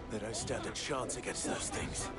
They don't stand a chance against those things.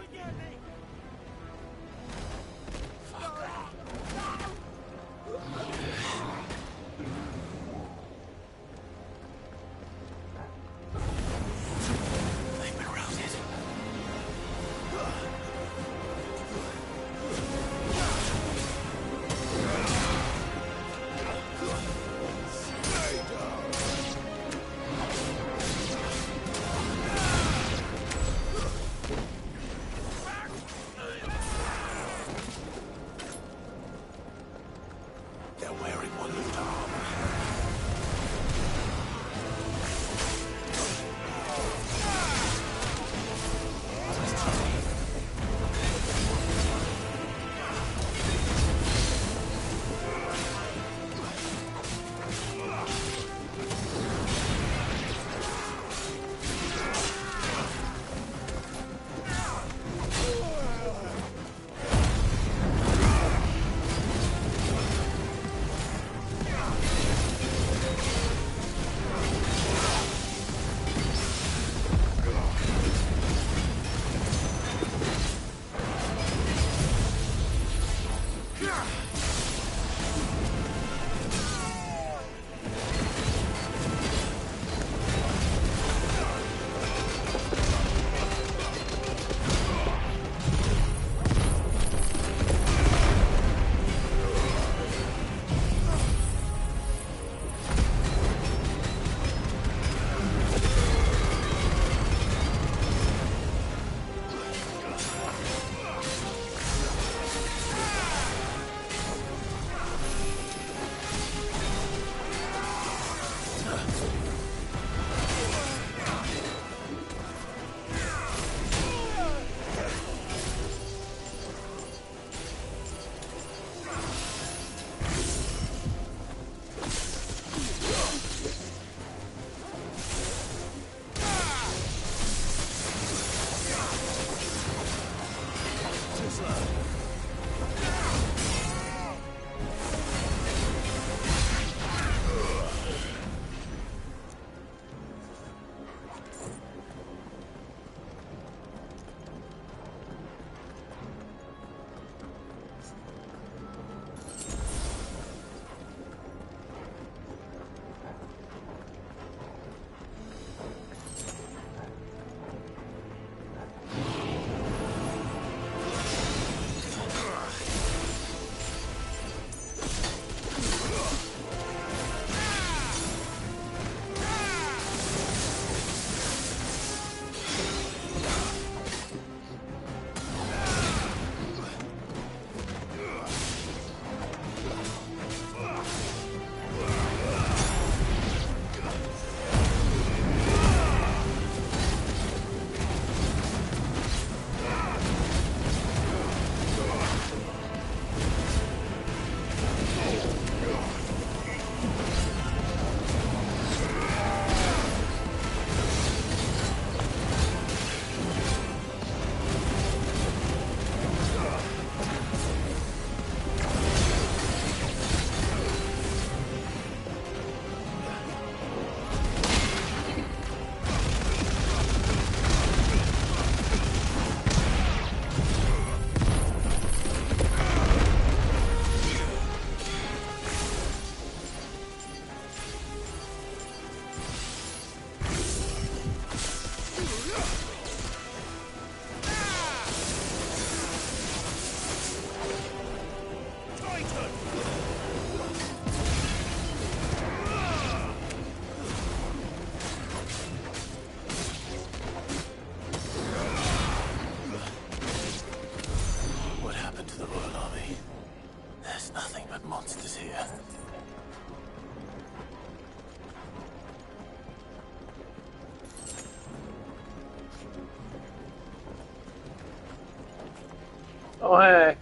Oh, hey.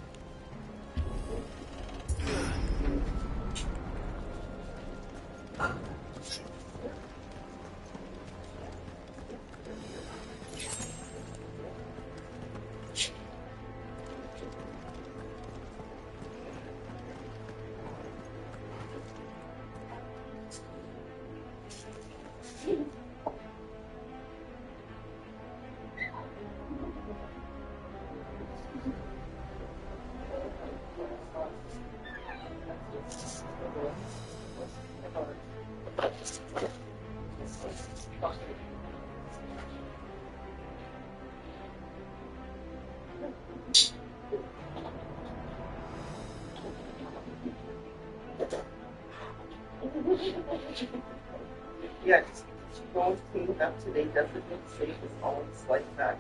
Yeah, just because you don't clean it up today doesn't mean today was always like that.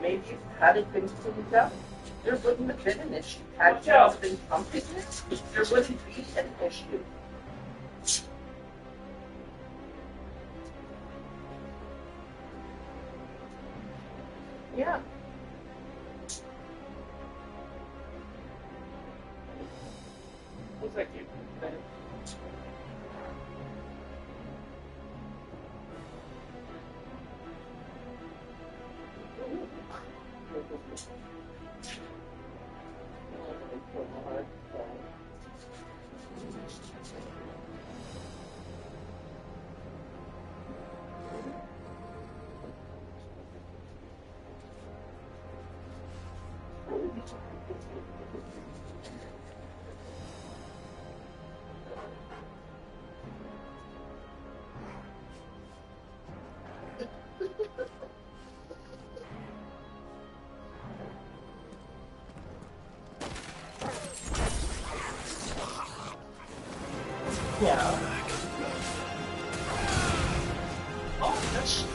Maybe if had it been cleaned up, there wouldn't have been an issue. Had you been pumping it, there wouldn't be an issue. Yeah. Looks like you. Yeah. Oh, that's...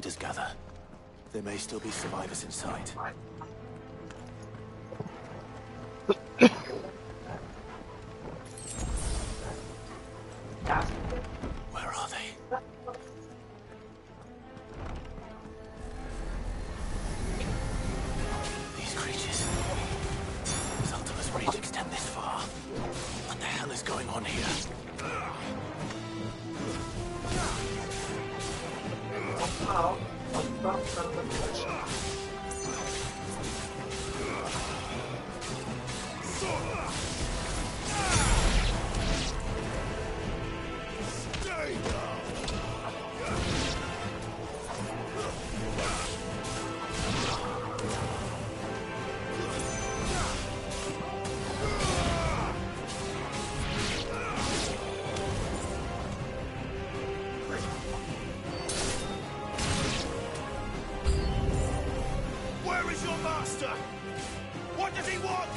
leaders gather, there may still be survivors inside. Where are they? These creatures. Zaltima's reach extend this far. What the hell is going on here? Where is your master? What does he want?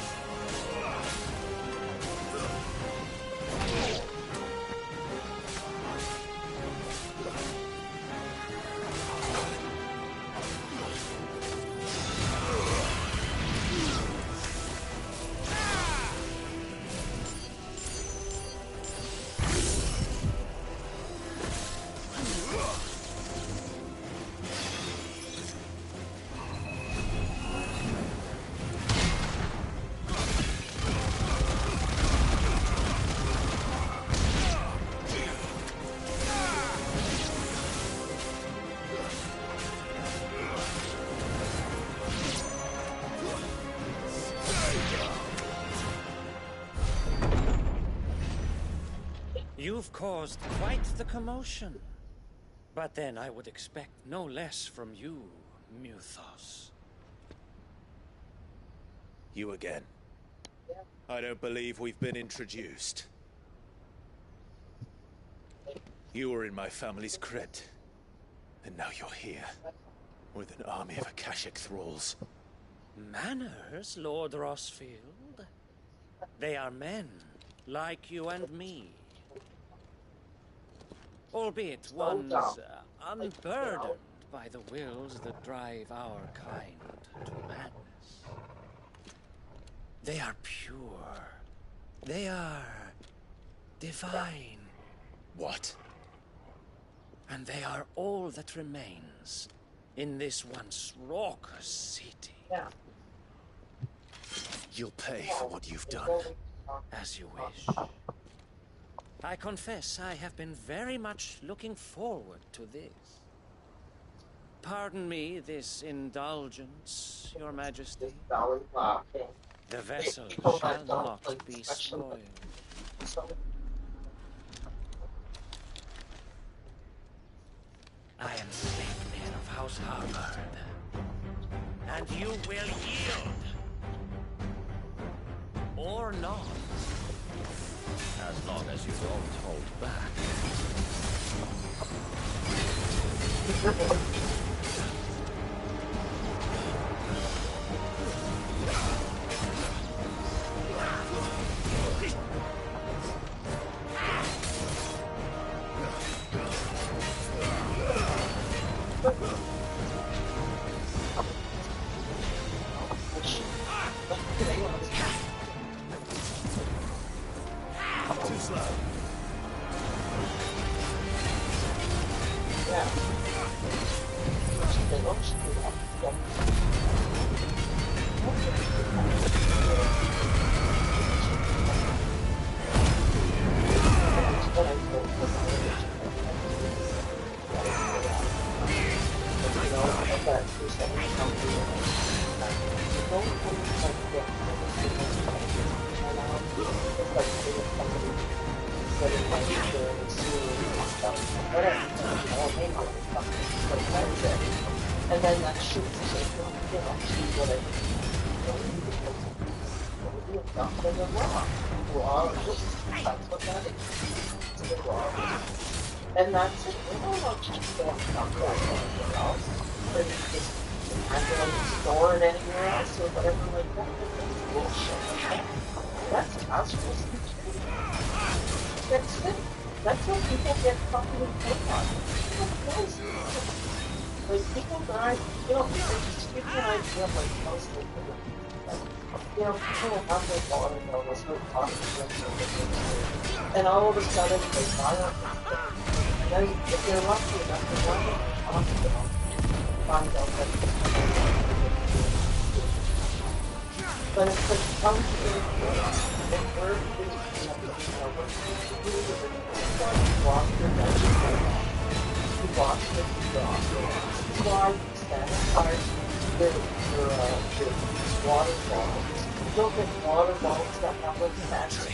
You've caused quite the commotion. But then I would expect no less from you, Muthos. You again. I don't believe we've been introduced. You were in my family's crypt. And now you're here. With an army of Akashic thralls. Manners, Lord Rossfield? They are men, like you and me. Albeit one's unburdened by the wills that drive our kind to madness. They are pure. They are divine. What? And they are all that remains in this once raucous city. You'll pay for what you've done. As you wish. I confess I have been very much looking forward to this. Pardon me this indulgence, Your Majesty. The vessel shall not be spoiled. I am Sleipnir of House Harvard, and you will yield. Or not. As long as you don't hold back. Too slow. And then that shoots the what it that's what that is. And that's it. We don't want to just go and anything else. Or you just randomly store it anywhere else or whatever like that. That's bullshit. That's cosmos. That's it. That's what people get fucking paid on. Like, people die, you know, just give me an idea of, like, most of them. You know, people will have their watermelons, their cotton, and all of a sudden they die on the stick. And then, if they're lucky enough to land in the hospital, find out that it's but it's like, comes to the and where is wash your vegetables. You wash your why you sanitize your water bottles. You don't get water bottles that have like sanitizer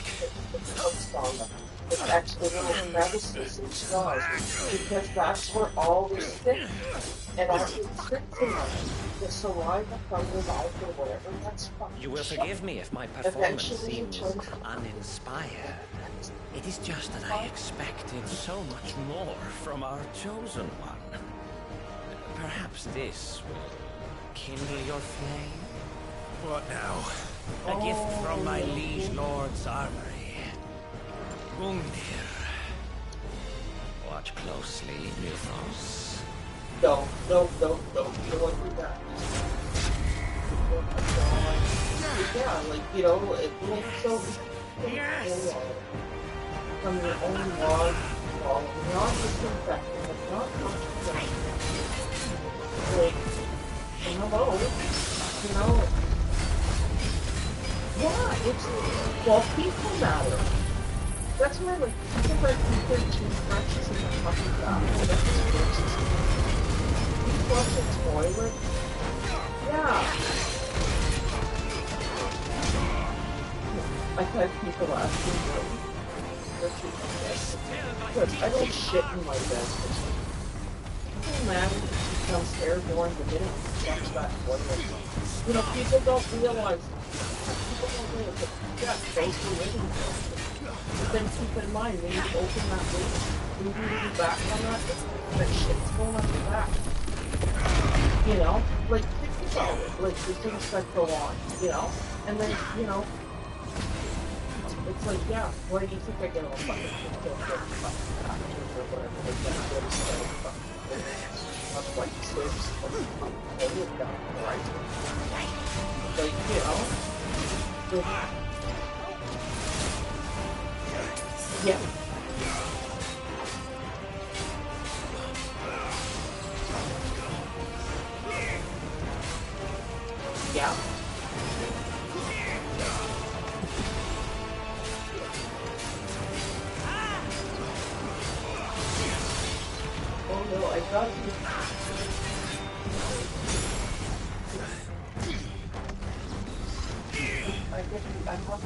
on them. It's actually little crevices and straws because that's where all the stick and actually sits in them. The saliva from your mouth or whatever, that's fine. You will forgive me if my performance seems uninspired. It is just that I expected so much more from our chosen one. Perhaps this will kindle your flame? What now? A gift from my liege lord's armory. Gungnir. Watch closely, Mythos. No, you don't want to do that. Yeah, like, you know, it makes so Yes! from your own log, not disinfecting, but not like, hello, you know, yeah, it's, well, people matter. That's why, like, people that keep toothbrushes in the fucking bathroom, that's just you flush the toilet, yeah. I've had people ask me, because I don't shit in my bed. People matter becomes airborne the minute you touch that toilet. You know, people don't realize that. Yeah, those are living. But then keep in mind, when you open that lid, when you lean back on that shit's going on your back. You know? Like, think about it. Like, the things that go on, you know? And then, you know, it's like, yeah, why do you think I get all fucking or whatever? Like, that's what it's like. That's why you say it's like, down, right? Like, you know? Yeah. Yeah. Oh no, I got you. I'm not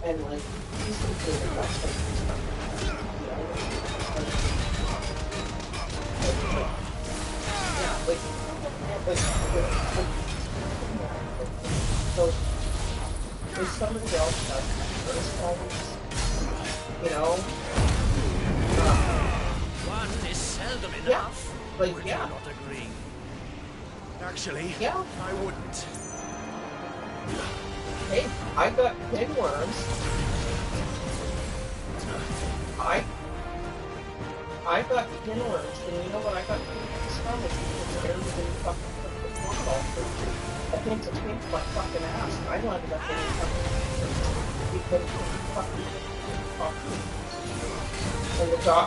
and like these things are so if somebody else has those problems, you know, One is seldom yeah, enough. like Would yeah. you not agree? Actually, Yeah. I wouldn't. Hey, I got pinworms. I got pinworms, and you know what I got pinworms from? It's because everybody fucking took the football for me. I think to pinch my fucking ass. I landed up getting fucking because fucking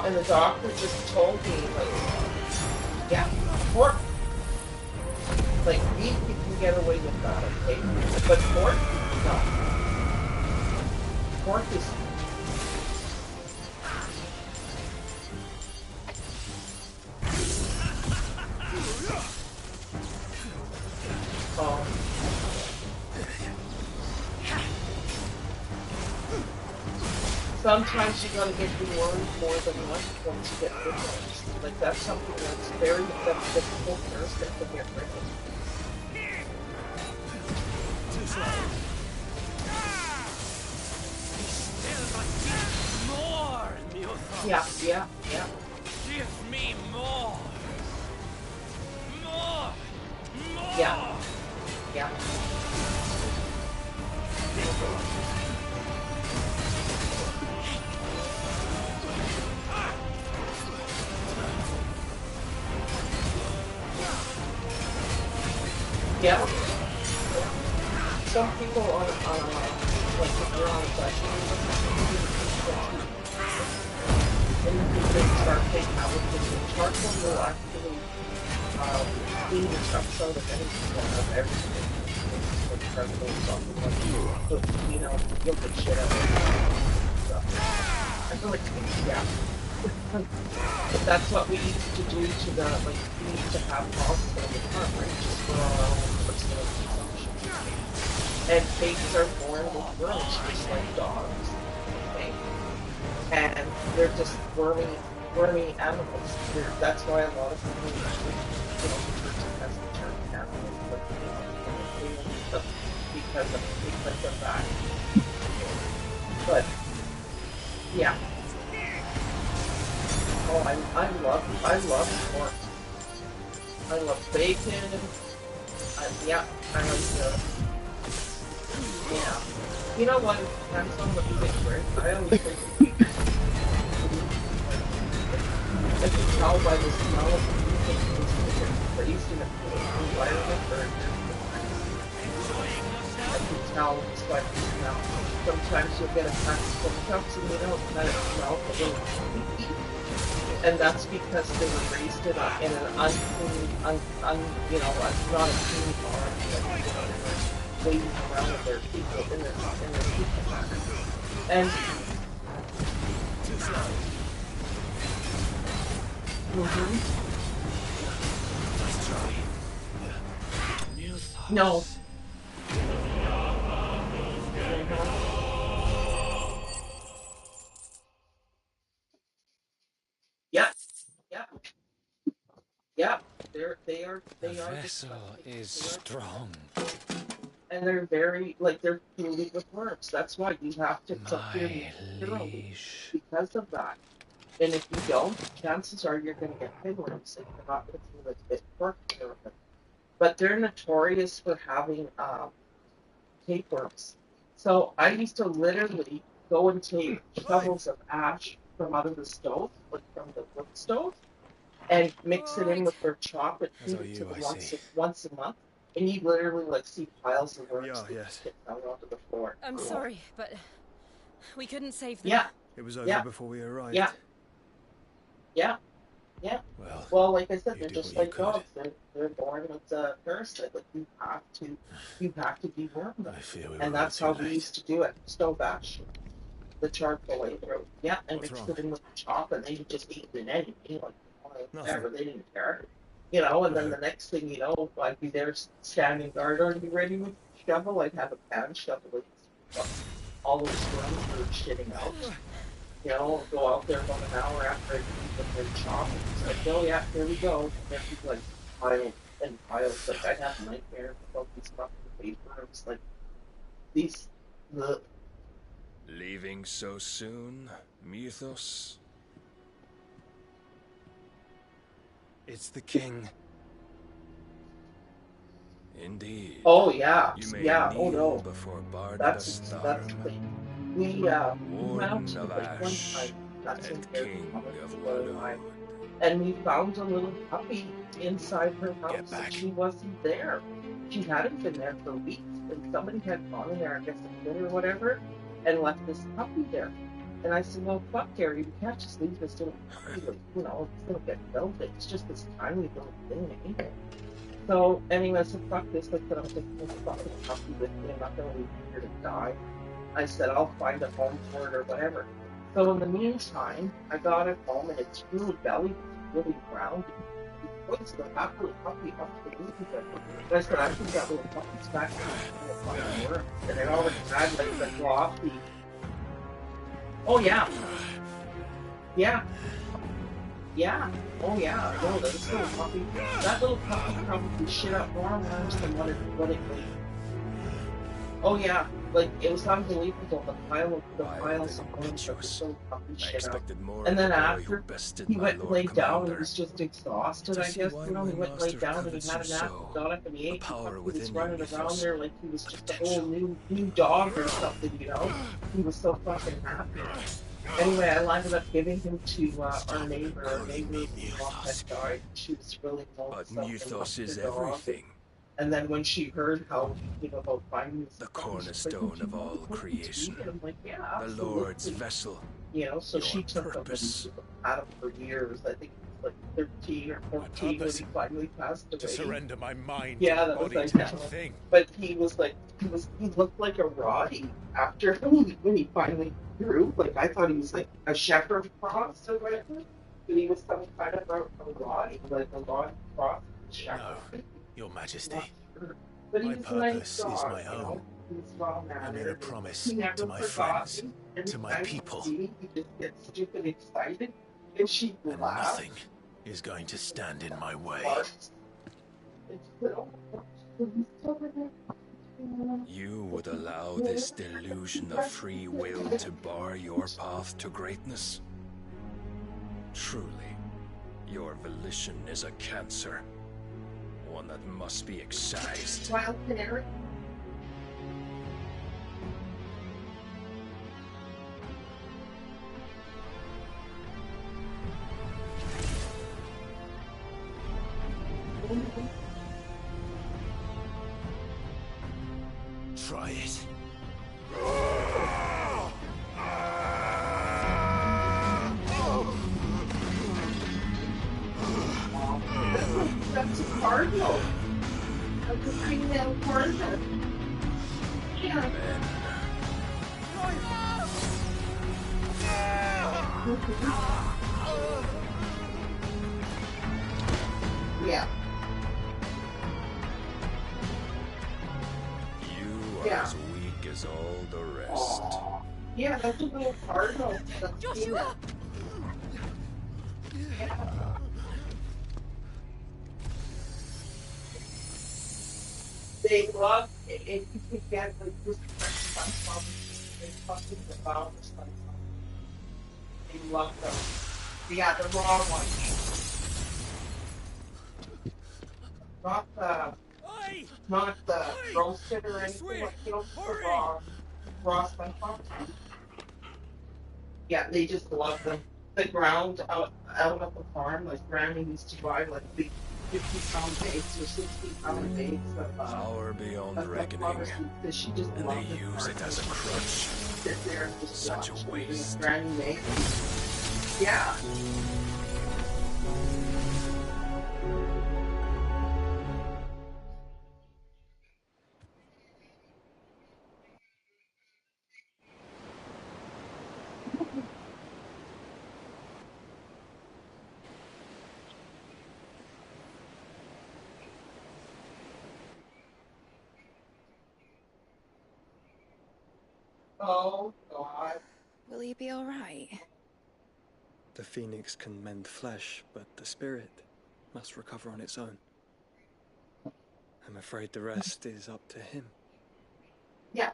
and the doctor just told me, like, yeah, pork. Like, beef, you can get away with that, okay? But pork, no. Pork is... Sometimes you gotta get your worms more than once you get good ones. Like, that's something that's very difficult person to get rid of. More, Mythos. Yeah. Give me more. More. Yeah. Yeah. Some people on like if you're on a session, and you can start taking out with the charcoal will actually clean your stuff so that anything of everything. Like charcoal or something like you know, you'll get shit out of it. So I feel like yeah. But that's what we used to do to the like we used to have houses in the front, right? Just for our own personal consumption. And babies are born with worms, just like dogs. Okay? And they're just wormy animals. That's why a lot of people usually, you know, refer to them as the term animals, but you know, because of that. But yeah. Oh, I love pork. I love bacon. Yeah, I like yeah. You know what? Depends on what you get for it. I always think I can tell by the smell of the meat that it was raised in a cold environment or I can tell just by the smell. Sometimes you'll get a pack of pork chops and you don't let it smell a little meaty. And that's because they were raised in an unclean, you know, not a clean farm, but you know, they were waiting around with their people in their people. And no. Yeah. Yeah. Yeah. They The are vessel is strong. and they're very they're polluted with worms. That's why you have to cook your meat My thoroughly liege. because of that. And if you don't, chances are you're going to get pinworms if you're not cooking with bit pork thoroughly. But they're notorious for having tapeworms. So I used to literally go and take shovels of ash from out of the stove, like from the wood stove, and mix it in with their chop and As feed are it to you, them I see. once a month. And you literally see piles of We worms are, that yes. get out onto the floor. I'm sorry, but we couldn't save them. Yeah, It was over yeah, before we arrived. yeah, yeah. Well, like I said, they're did just what you like could. dogs. They're born with a parasite. Like you have to deworm them, I fear we and were all that's too how we late. used to do it. Stove ash, the charcoal they throw. Yeah, and What's mixed wrong? it in with the chop, and they would just eat it anything, like whatever. Nothing. They didn't care, you know. And then No. the next thing you know, I'd be there standing guard, or be ready with the shovel. I'd have a pan shovel with all those worms were shitting out. You know, go out there about an hour after I eat with their chop. It's like, oh yeah, here we go. And there'd be like piles and piles. Like I'd have nightmares about these fucking papers. Like these, the Leaving so soon, Mythos? It's the king. Indeed. oh yeah, You may yeah. Oh kneel no, before that's the Barnabas thing. We Warden found of like one Ash time. That's in and there. King of One Wadud. time. And we found a little puppy inside her house. Get back. She wasn't there. She hadn't been there for weeks, and somebody had gone in there, I guess a kid or whatever, and left this puppy there. And I said, well, fuck, Gary, we can't just leave this little puppy, like, you know, it's gonna get killed. It's just this tiny little thing, eh? So, anyway, I said, fuck this, like, I'm taking this fucking puppy with me. I'm not gonna leave it here to die. I said, I'll find a home for it or whatever. So in the meantime, I got it home, and its little belly was really round. What's the that little puppy up to the roof of it? And I said, I think that little puppy's back in the fucking worm. And it already had like the glossy. Oh yeah. Yeah. Yeah. Oh yeah. No, this little puppy. That little puppy probably shit up more worms than what it weighed. Oh yeah. Like it was unbelievable. The piles of worms that this little puppy I shit up. expected more And of then the boy after who bested he my went and Lord laid down, Commander. he was just exhausted, To I see guess. why You know, he my went and laid master down and he covets had a you nap so. and got up and he The ate. power He was within you, running around Mythos. there like he was just a Potential. whole new dog or something, you know? He was so fucking happy. Anyway, I ended up giving him to our neighbor. Our neighbor's mom had died. She was really But lonesome. Mythos is and lost her dog. everything. And then when she heard how, about finding this The body, she's like, cornerstone "Would you of want all to come with creation. me?" And I'm like, "Yeah, The Lord's absolutely." vessel. So Your she took him, and purpose. she had him for years. I think he was like 13 or My 14 when purpose? he finally passed To away. surrender my mind Yeah, and that was body like to that. one thing. But he was like, he looked like a Roddy after when he finally grew. Like I thought he was like a shepherd cross or whatever, but he was some kind of a Roddy, like a Roddy cross No, shepherd. Your I'm Majesty. not sure. But he My was a nice purpose is dog, my own. He was well I made a mannered. promise He never to my forgot friends, me. to my Anytime people. he'd see me, he'd just get stupid excited, and she'd And laugh. nothing is going to stand in my way. You would allow this delusion of free will to bar your path to greatness? Truly, your volition is a cancer. One that must be excised. Wild canary. Try it. That's a cardinal. That's a female cardinal. Yeah. Yeah. You are as weak as all the rest. Yeah, that's a little cardinal. Joshua! Yeah. They love if you could get like this sunflower, they fucking devour sunflower. They love them. Yeah, the raw ones. Not the roasted or anything like the raw sunflower. Yeah, they just love them. The ground out of the farm, like Granny used to buy like big 50-pound bags or 60-pound bags of Power beyond sunflower reckoning. seeds, 'cause she just And loved they it. use it as a crutch. Sit there and just Such a watch waste. Granny make. Yeah. Oh God. Will you be all right? The phoenix can mend flesh, but the spirit must recover on its own. I'm afraid the rest is up to him. Yeah.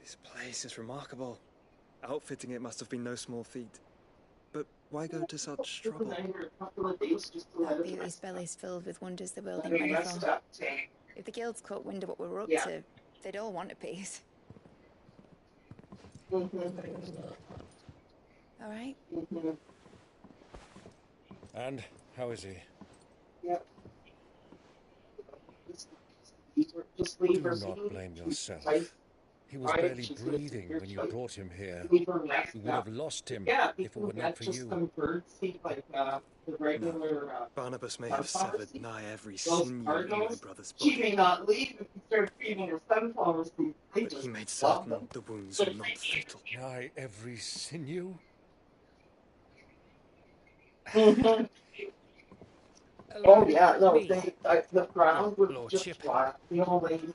This place is remarkable. Outfitting it must have been no small feat. But why go to such trouble? That beauty's belly's filled with wonders the world ain't ready for. If the guilds caught wind of what we're up to, they'd all want a piece. All right? And how is he? Yep. Just Do leave her. not blame yourself. He was barely breathing when you brought him here. We We would have lost him if it were not for you. Some bird seed, like the regular. Barnabas may have sunflower severed seeds. nigh every Those sinew in cardinals, my brother's she body. may not leave if you start feeding her sunflower seeds. They But just he made love certain them. the wounds were not fatal. Nigh every sinew? Mhm. Oh yeah, no, the ground was just Lordship. flat. The old lady.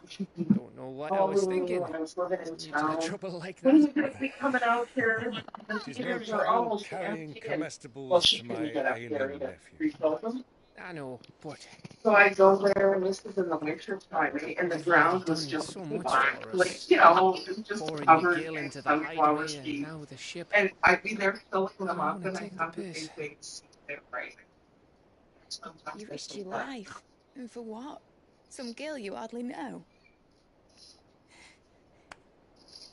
Don't know what I was thinking. I was living in Into town. trouble like When are you that. gonna be coming out here? The She's no theaters are trouble almost carrying empty. Well, comestibles she to couldn't my get up there ailing to nephew. refill them. I know, but So I go there, and this is in the winter time, and the you've ground already was done just so much black, for like us. it was just Pouring your covered gill in into the sunflower hideaway and seeds. now the ship. And I'd be there filling them I up, wanna and I'd take the have the piss. big things there, right? Sometimes You I risked think your that- life. And for what? Some girl you hardly know.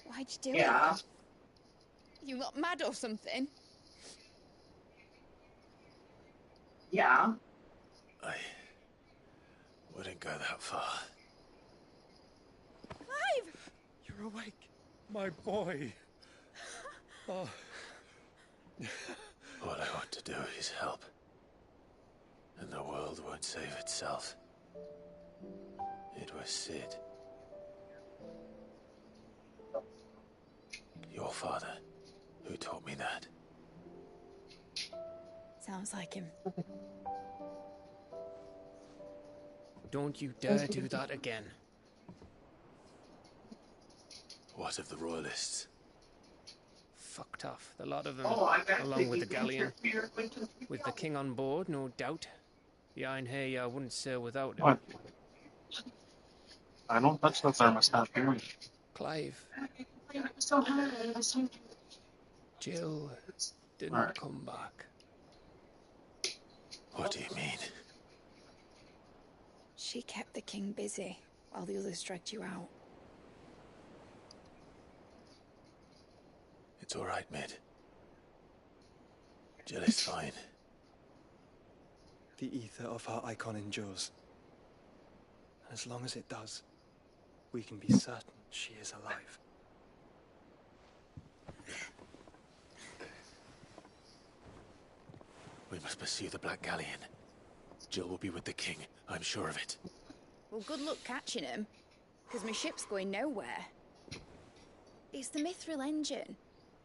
Why'd you do Yeah. it? You not mad or something? Yeah. Wouldn't go that far. Clive! You're awake, my boy. Oh. All I want to do is help. And the world won't save itself. It was Sid. Your father, who taught me that. Sounds like him. Don't you dare do that again. What of the Royalists? Fucked off, the lot of them, along with the galleon. With the king on board, no doubt. The Iron Hair wouldn't sail without him. What? I don't touch the thermostat here. Clive. Jill didn't come back. What do you mean? She kept the king busy while the others dragged you out. It's all right, Mid. Jill is fine. The ether of her icon endures. And as long as it does, we can be certain she is alive. We must pursue the Black Galleon. Jill will be with the king, I'm sure of it. Well, good luck catching him, because my ship's going nowhere. It's the Mithril engine.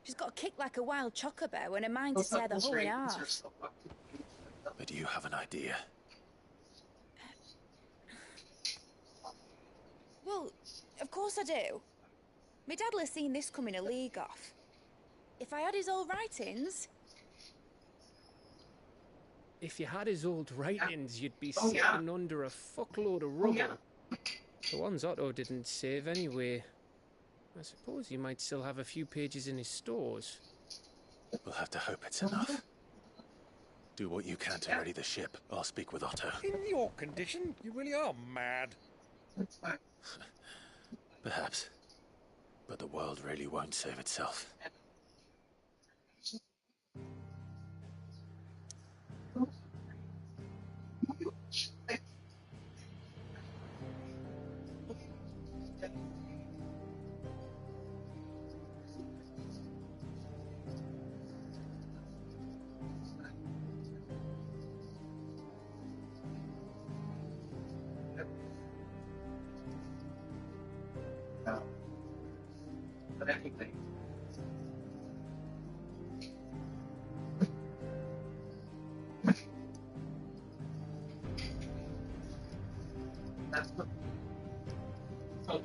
She's got a kick like a wild chocobo and a mind to tear the hull in half. But you have an idea. Well, of course I do. My dad'll have seen this coming a league off. If I had his old writings... If you had his old writings, you'd be sitting under a fuckload of rubble. The ones Otto didn't save anyway. I suppose you might still have a few pages in his stores. We'll have to hope it's enough. Do what you can to ready the ship. I'll speak with Otto. In your condition, you really are mad. Perhaps. But the world really won't save itself. But anything. That's what. So,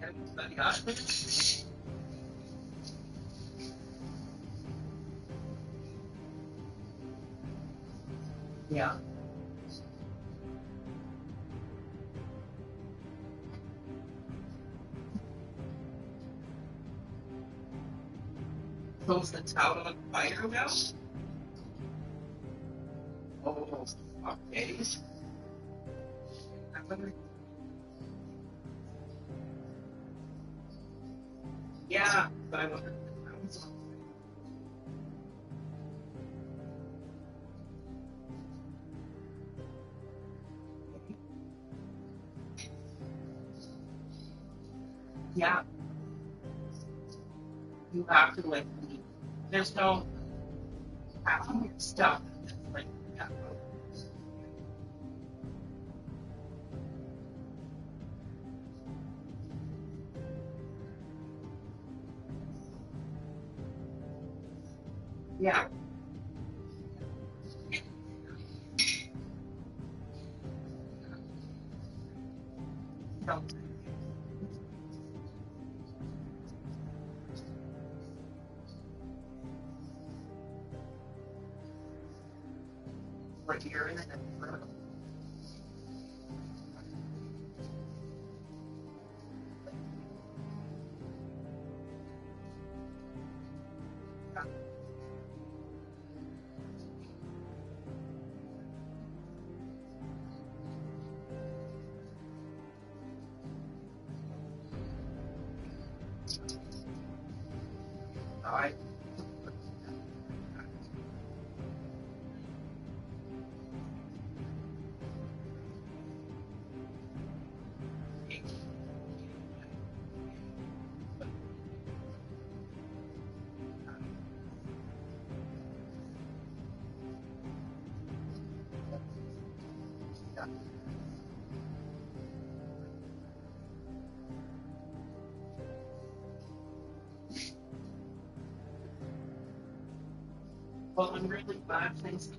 anybody else? Yeah. So is the town on fire now? Oh, fuck days. I wonder. Yeah, but I wonder if the town's on fire. Yeah. You have to like leave. There's no stuff. Like yeah. Yeah. No. Like you're in it. Alright. Well, I'm really glad things.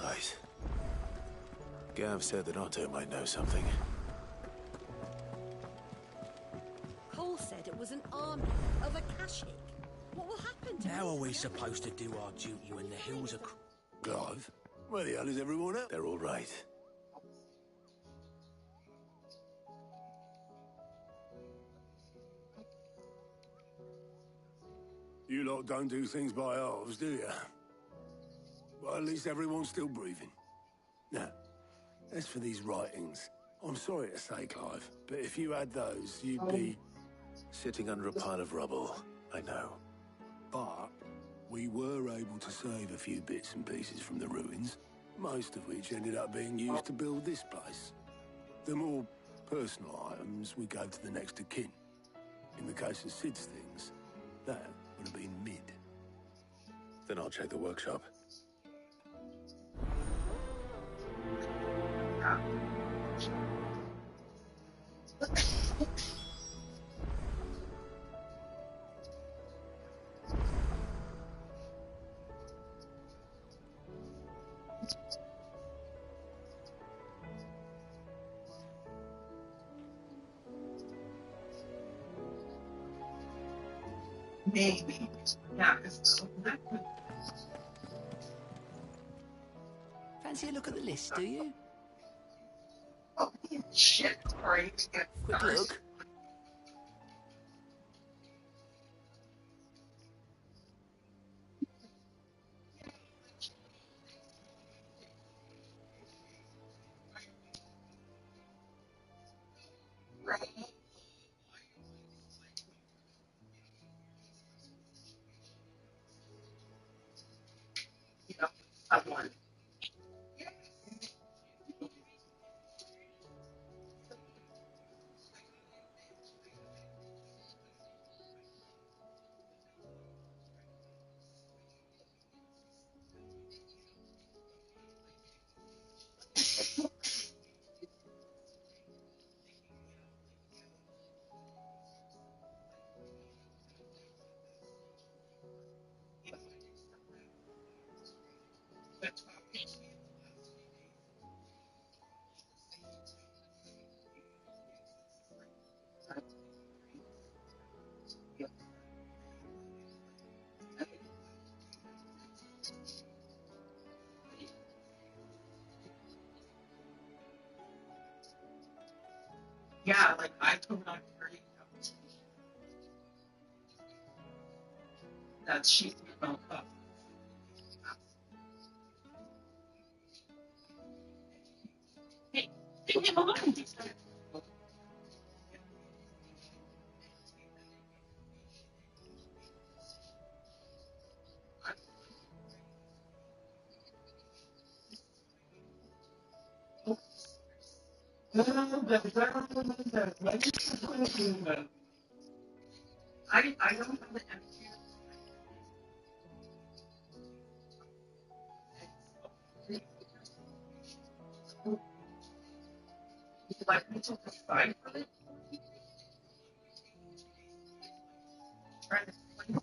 Right. Gav said that Otto might know something. Cole said it was an army of Akashic. What will happen to How us? are we supposed to do our duty when the hills are... Clive? Where the hell is everyone at? They're all right. You lot don't do things by halves, do you? Well, at least everyone's still breathing. Now, as for these writings, I'm sorry to say, Clive, but if you had those, you'd be... Sitting under a pile of rubble, I know. But we were able to save a few bits and pieces from the ruins, most of which ended up being used to build this place. The more personal items we gave to the next of kin. In the case of Sid's things, that would have been mid. Then I'll check the workshop. Maybe. Yeah, because Fancy a look at the list, do you? oh shit! Sorry. Quick look. You know, someone. Yeah, like I told her that she's about up. Hey, leave me alone. I don't have the energy. like me to decipher it. Trying to explain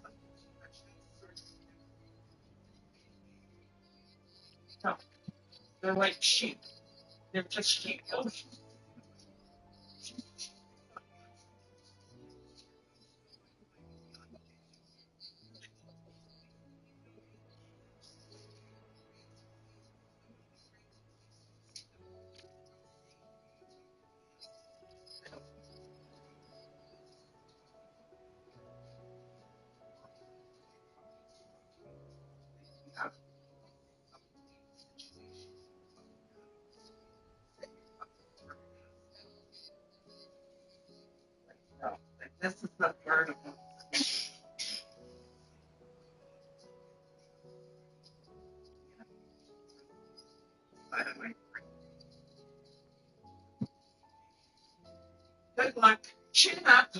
something. No, they're like sheep. They're just sheep. This is the third one. Good luck. Chin up.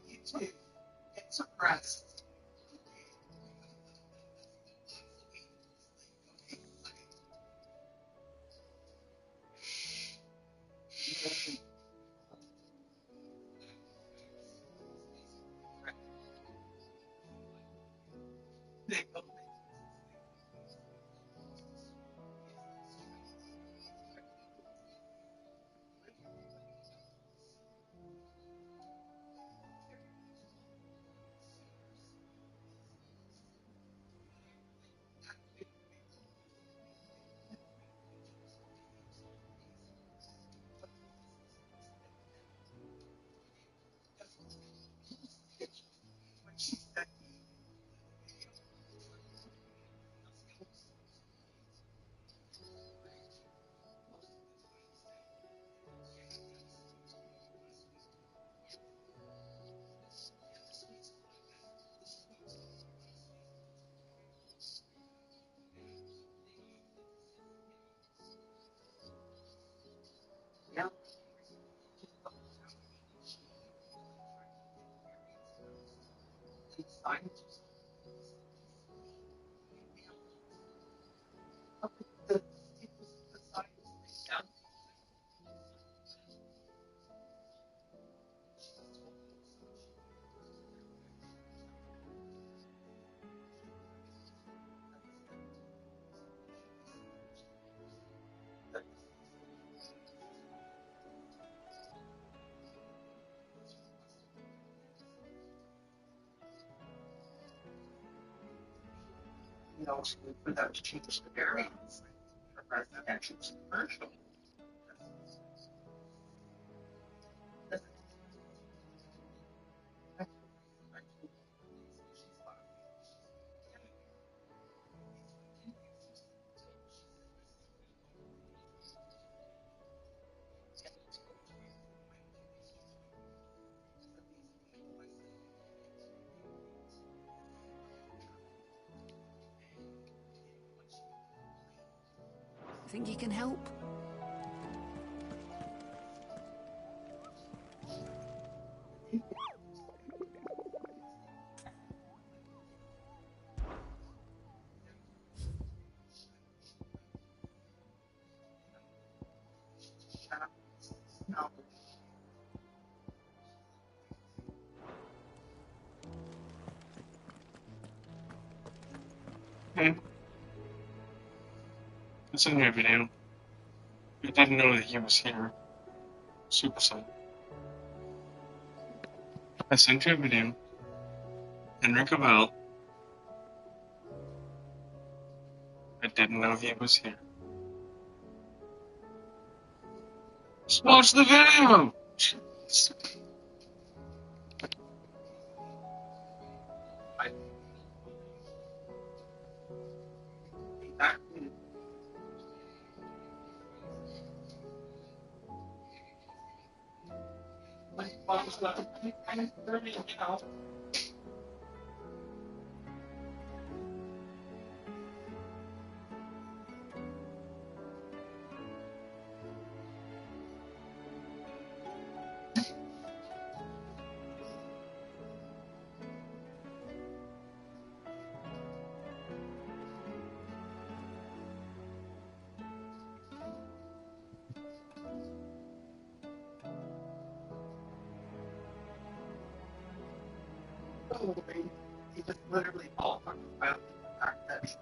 You too. Get some rest. Yeah. You know, for those change the variants for residential to commercial. Think you can help? Okay. It's a new video. I didn't know that he was here. Super sad. I sent you a video. Henry Cavell. I didn't know he was here. Just watch the video! Jeez. I'm burning now. He was literally all talking about the fact that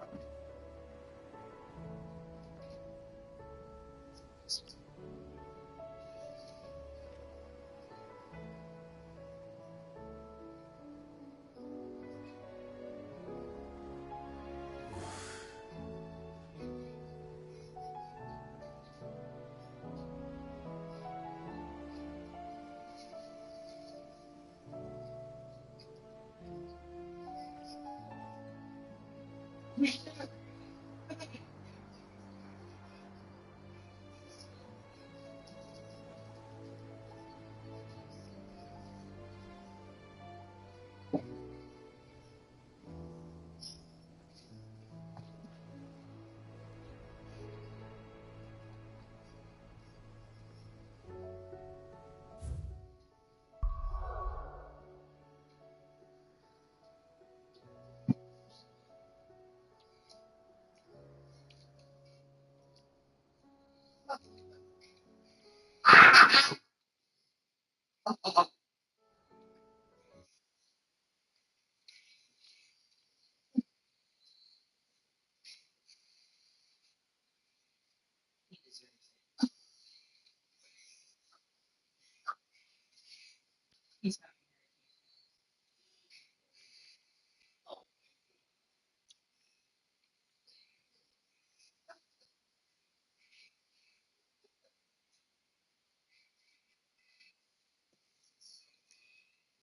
he's